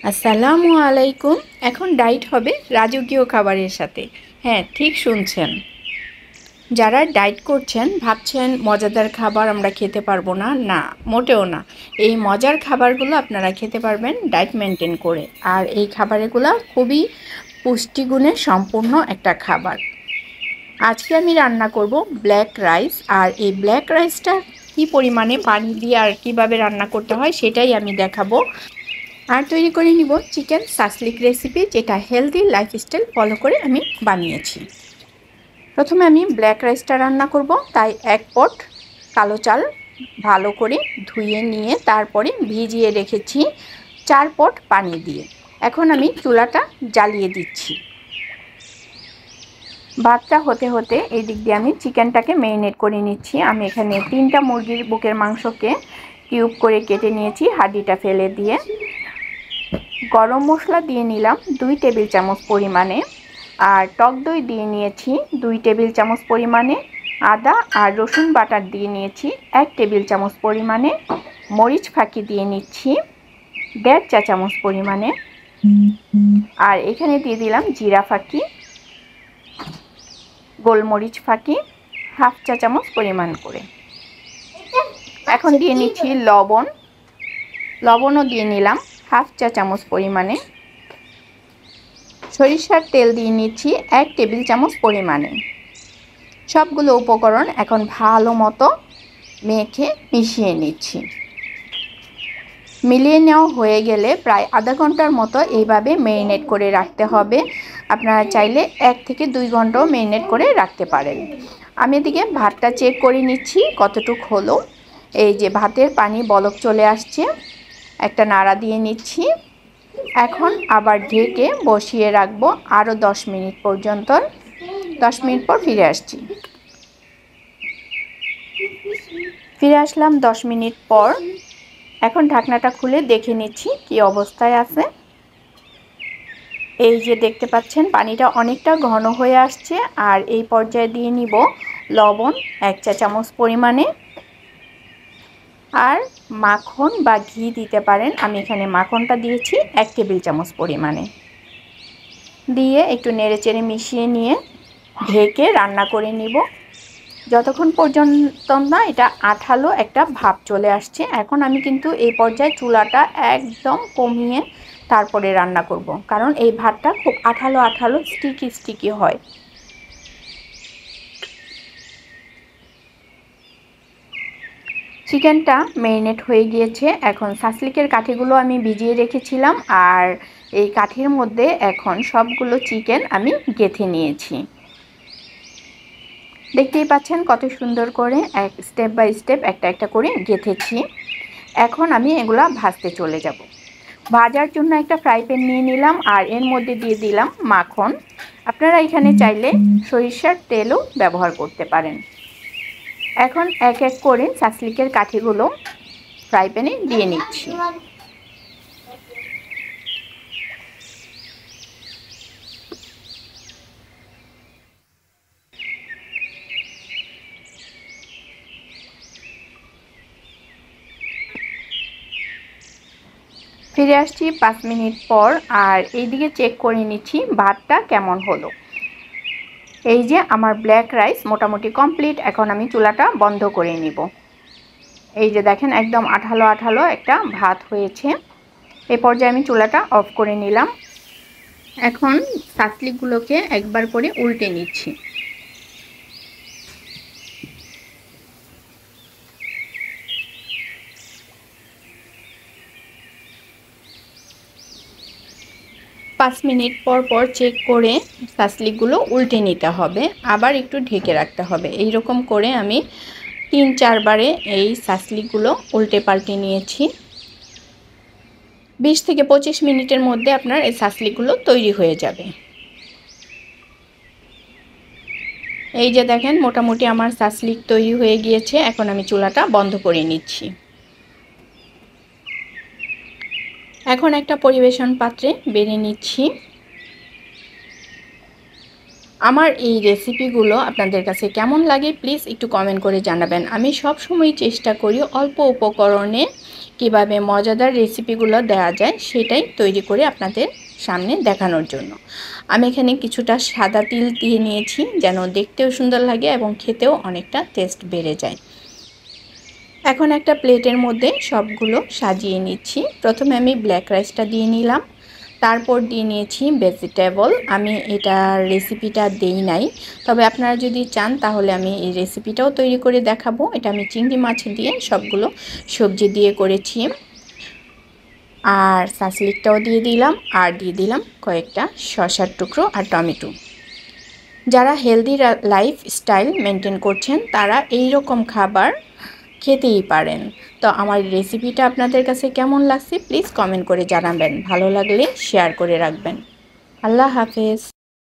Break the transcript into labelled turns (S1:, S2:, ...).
S1: আসসালামু আলাইকুম। এখন ডায়েট হবে রাজকীয় খাবারের সাথে। হ্যাঁ, ঠিক শুনছেন। যারা ডায়েট করছেন ভাবছেন মজাদার খাবার আমরা খেতে পারবো না, না মোটেও না। এই মজার খাবারগুলো আপনারা খেতে পারবেন ডায়েট মেনটেন করে। আর এই খাবারগুলো খুবই পুষ্টিগুণে সম্পূর্ণ একটা খাবার। আজকে আমি রান্না করব ব্ল্যাক রাইস। আর এই ব্ল্যাক রাইসটা কী পরিমাণে পানি দিয়ে আর কীভাবে রান্না করতে হয় সেটাই আমি দেখাবো। আর তৈরি করে নিব চিকেন সাসলিক রেসিপি, যেটা হেলদি লাইফস্টাইল ফলো করে আমি বানিয়েছি। প্রথমে আমি ব্ল্যাক রাইসটা রান্না করব, তাই এক পট কালো চাল ভালো করে ধুয়ে নিয়ে তারপরে ভিজিয়ে রেখেছি 4 পট পানি দিয়ে। এখন আমি চুলাটা জ্বালিয়ে দিচ্ছি। ভাতটা হতে হতে এই দিক দিয়ে আমি চিকেনটাকে ম্যারিনেট করে নিচ্ছি। আমি এখানে 3টা মুরগির বুকের মাংসকে কিউব করে কেটে নিয়েছি হাড্ডিটা ফেলে দিয়ে। গরম মশলা দিয়ে নিলাম 2 টেবিল চামচ পরিমাণে, আর টক দই দিয়ে নিয়েছি 2 টেবিল চামচ পরিমাণে, আদা আর রসুন বাটার দিয়ে নিয়েছি 1 টেবিল চামচ পরিমাণে, মরিচ ফাঁকি দিয়ে নিচ্ছি 1.5 চা চামচ পরিমাণে, আর এখানে দিয়ে দিলাম জিরা ফাঁকি, গোলমরিচ ফাঁকি 1/2 চা চামচ পরিমাণ করে। এখন দিয়ে নিচ্ছি লবণও দিয়ে নিলাম 1/2 চা চামচ পরিমাণে। সরিষার তেল দিয়ে নিচ্ছি 1 টেবিল চামচ পরিমাণে। সবগুলো উপকরণ এখন ভালো মতো মেখে মিশিয়ে নিচ্ছি। মিলিয়ে নেওয়া হয়ে গেলে প্রায় আধা ঘন্টার মতো এইভাবে ম্যারিনেট করে রাখতে হবে। আপনারা চাইলে 1 থেকে 2 ঘন্টাও ম্যারিনেট করে রাখতে পারেন। আমি এদিকে ভাতটা চেক করে নিচ্ছি কতটুকু হলো। এই যে ভাতের পানি বলক চলে আসছে, একটা নাড়া দিয়ে নিচ্ছি। এখন আবার ঢেকে বসিয়ে রাখবো আরও 10 মিনিট পর্যন্ত। 10 মিনিট পর ফিরে আসছি। ফিরে আসলাম 10 মিনিট পর। এখন ঢাকনাটা খুলে দেখে নিচ্ছি কি অবস্থায় আছে। এই যে দেখতে পাচ্ছেন পানিটা অনেকটা ঘন হয়ে আসছে। আর এই পর্যায়ে দিয়ে নিব লবণ 1 চা চামচ পরিমাণে, আর মাখন বা ঘি দিতে পারেন। আমি এখানে মাখনটা দিয়েছি 1 টেবিল চামচ পরিমাণে। দিয়ে একটু নেড়েচেড়ে মিশিয়ে নিয়ে ঢেকে রান্না করে নিব যতক্ষণ পর্যন্ত না এটা আঠালো একটা ভাব চলে আসছে। এখন আমি কিন্তু এই পর্যায়ে চুলাটা একদম কমিয়ে তারপরে রান্না করব, কারণ এই ভাতটা খুব আঠালো স্টিকি হয়। চিকেনটা ম্যারিনেট হয়ে গিয়েছে। এখন সাসলিকের কাঠিগুলো আমি ভিজিয়ে রেখেছিলাম, আর এই কাঠির মধ্যে এখন সবগুলো চিকেন আমি গেঁথে নিয়েছি। দেখতেই পাচ্ছেন কত সুন্দর করে স্টেপ বাই স্টেপ একটা একটা করে গেঁথেছি। এখন আমি এগুলা ভাজতে চলে যাব। ভাজার জন্য একটা ফ্রাই প্যান নিয়ে নিলাম, আর এর মধ্যে দিয়ে দিলাম মাখন। আপনারা এখানে চাইলে সরিষার তেলও ব্যবহার করতে পারেন। এখন এক এক করে সাসলিকের কাঠিগুলো ফ্রাই প্যানে দিয়ে নিচ্ছি। ফিরে আসছি 5 মিনিট পর, আর এইদিকে চেক করে নিচ্ছি ভাতটা কেমন হলো। এই যে আমার ব্ল্যাক রাইস মোটামুটি কমপ্লিট। এখন আমি চুলাটা বন্ধ করে নিব। এই যে দেখেন একদম আঠালো একটা ভাত হয়েছে। এই পর্যায়ে আমি চুলাটা অফ করে নিলাম। এখন সাসলিকগুলোকে একবার করে উল্টে নিচ্ছি। পাঁচ মিনিট পর পর চেক করে সাসলিকগুলো উল্টে নিতে হবে, আবার একটু ঢেকে রাখতে হবে। এই রকম করে আমি 3-4 বারে এই সাসলিকগুলো উল্টে পাল্টে নিয়েছি। 20 থেকে 25 মিনিটের মধ্যে আপনার এই সাসলিকগুলো তৈরি হয়ে যাবে। এই যে দেখেন মোটামুটি আমার সাসলিক তৈরি হয়ে গিয়েছে। এখন আমি চুলাটা বন্ধ করে নিচ্ছি। এখন একটা পরিবেশন পাত্রে বেড়ে নিচ্ছি। আমার এই রেসিপিগুলো আপনাদের কাছে কেমন লাগে প্লিজ একটু কমেন্ট করে জানাবেন। আমি সব সময় চেষ্টা করি অল্প উপকরণে কিভাবে মজাদার রেসিপিগুলো দেওয়া যায় সেটাই তৈরি করে আপনাদের সামনে দেখানোর জন্য। আমি এখানে কিছুটা সাদা তিল দিয়ে নিয়েছি যেন দেখতেও সুন্দর লাগে এবং খেতেও অনেকটা টেস্ট বেড়ে যায়। এখন একটা প্লেটের মধ্যে সবগুলো সাজিয়ে নিচ্ছি। প্রথমে আমি ব্ল্যাক রাইসটা দিয়ে নিলাম, তারপর দিয়ে নিয়েছি ভেজিটেবল। আমি এটার রেসিপিটা দেই নাই, তবে আপনারা যদি চান তাহলে আমি এই রেসিপিটাও তৈরি করে দেখাবো। এটা আমি চিংড়ি মাছ দিয়ে সবগুলো সবজি দিয়ে করেছি। আর সাসলিকটাও দিয়ে দিলাম, আর দিয়ে দিলাম কয়েকটা শসার টুকরো আর টমেটো। যারা হেলদি লাইফস্টাইল মেনটেন করছেন তারা এই রকম খাবার খেতেই পারেন। তো আমার রেসিপিটা আপনাদের কাছে কেমন লাগছে প্লিজ কমেন্ট করে জানাবেন। ভালো লাগলে শেয়ার করে রাখবেন। আল্লাহ হাফেজ।